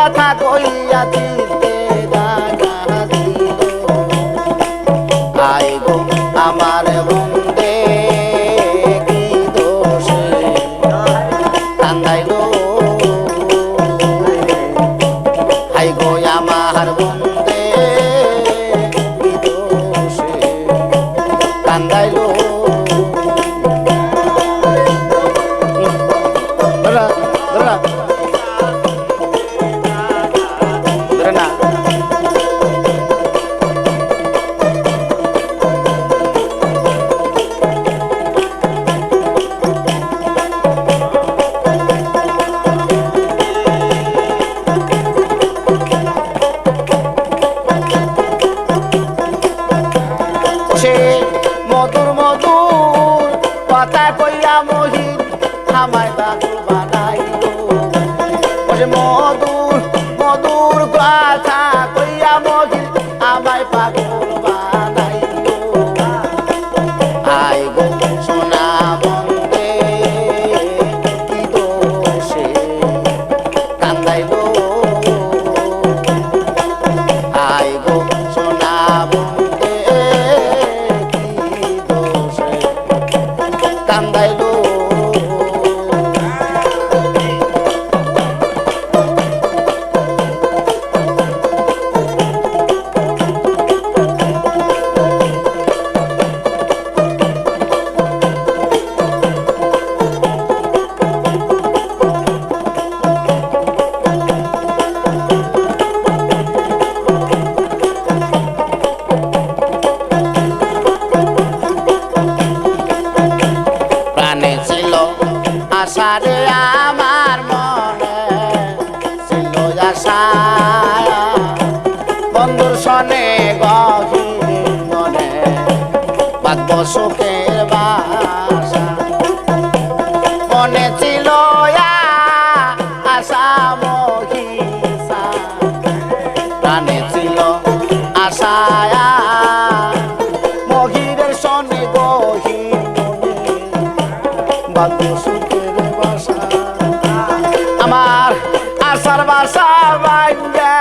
কথা কইয়া দিতে জাগা দিল আই গো আমার বন্দে কি দোষে কান্দাইলো আই গো আমার বন্দে কি দোষে কান্দাইলো মধুর মধুর কথা কইয়া মহিন আমায় পাগল বানাইলো মধুর মধুর কথা কইয়া মহিন আমায় পাগল বানাইলো আই গো সোনা বন্দে কি দোষে কান্দাইলো আই গো সোনা কান্দাইলো আশারে আমার মনে ছিল আশা বন্ধুর সনে গভীর মনে বাঁধব সুখের বাসা মনে ছিল আশা মহিষা প্রাণে ছিল আশা মহিরের সনে গহীর মনে বাঁধব সুখের আমার আশার বাসা ভাঙ্গা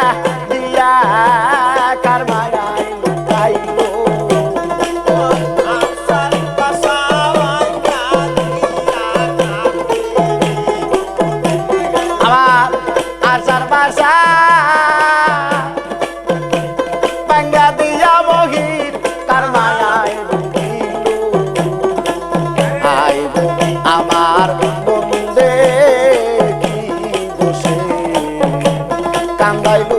দিয়া কার মায়ায় লুকাইলো আশার বাসা ভাঙ্গা দিয়া আমার আশার বাসা ভাঙ্গা দিয়া মহির কার মায়ায় লুকিলো আইব আমার বন্দে কান্দাইলো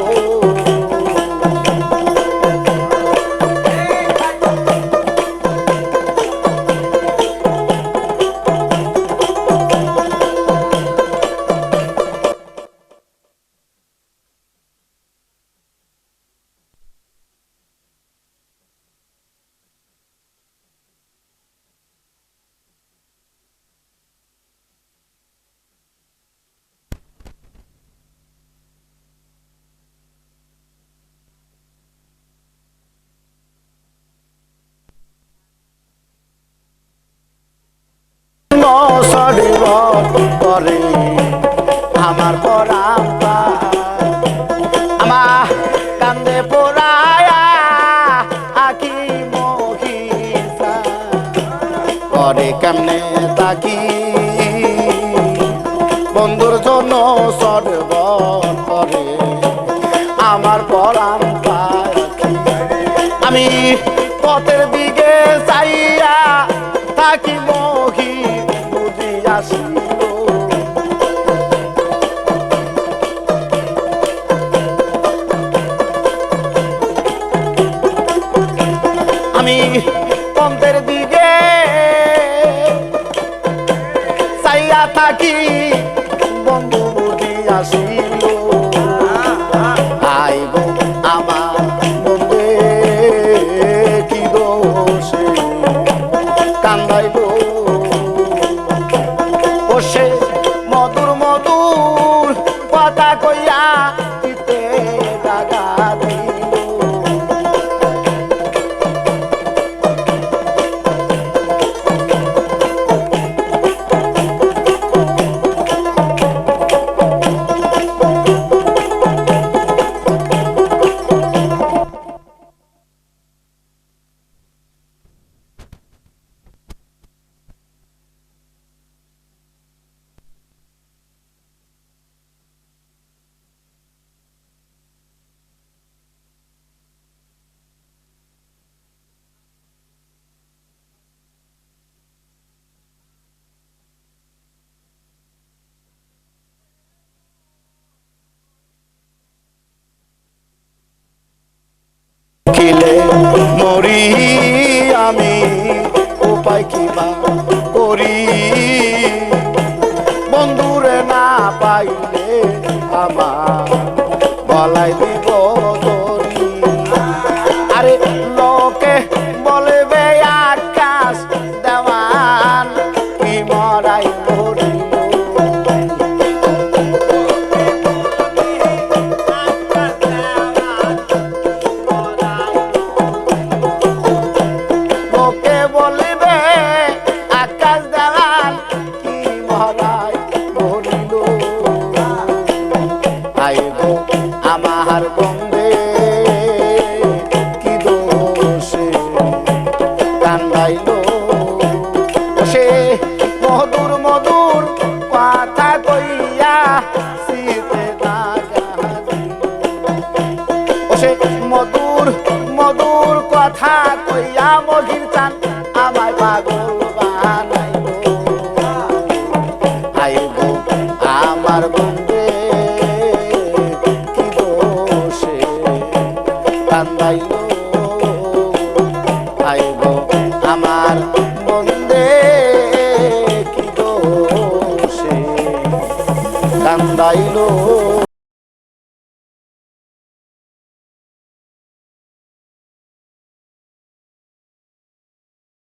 করে আমার পরাম আমার কান্দে পোড়ায়া আকি মহিষা করে কেমনে তাকি বন্ধুর জন্য সর্বন করে আমার পরাম আমি পথের দিকে চাইয়া থাকি মহি বুঝিয়াছিল আমি পথের দিকে চাইয়া থাকি বন্ধু বুঝিয়াছিল আইব আমার বন্ধে কি দোষে কান্দাইব বসে মধুর মধুর কথা কইয়া দিতে জাগা দিল গলায় দিব দড়ি। আরে লোকে বলবে আকাশ দেওয়ান কি মরাই মরিল। লোকে বলবে আকাশ দেওয়ান কি মরাই মরিল। আইগো আমার বন্দে কি দোষে কান্দাইলো। সে মধুর মধুর কথা কইয়া শীতে দাগা দিল। সে মধুর মধুর কথা কইয়া মহির চান আমায় পাগল বানাইলো। আইগো আমার বন্দে কি দোষে কান্দাইলো। আইগো আমার বন্দে কি দোষে কান্দাইলো।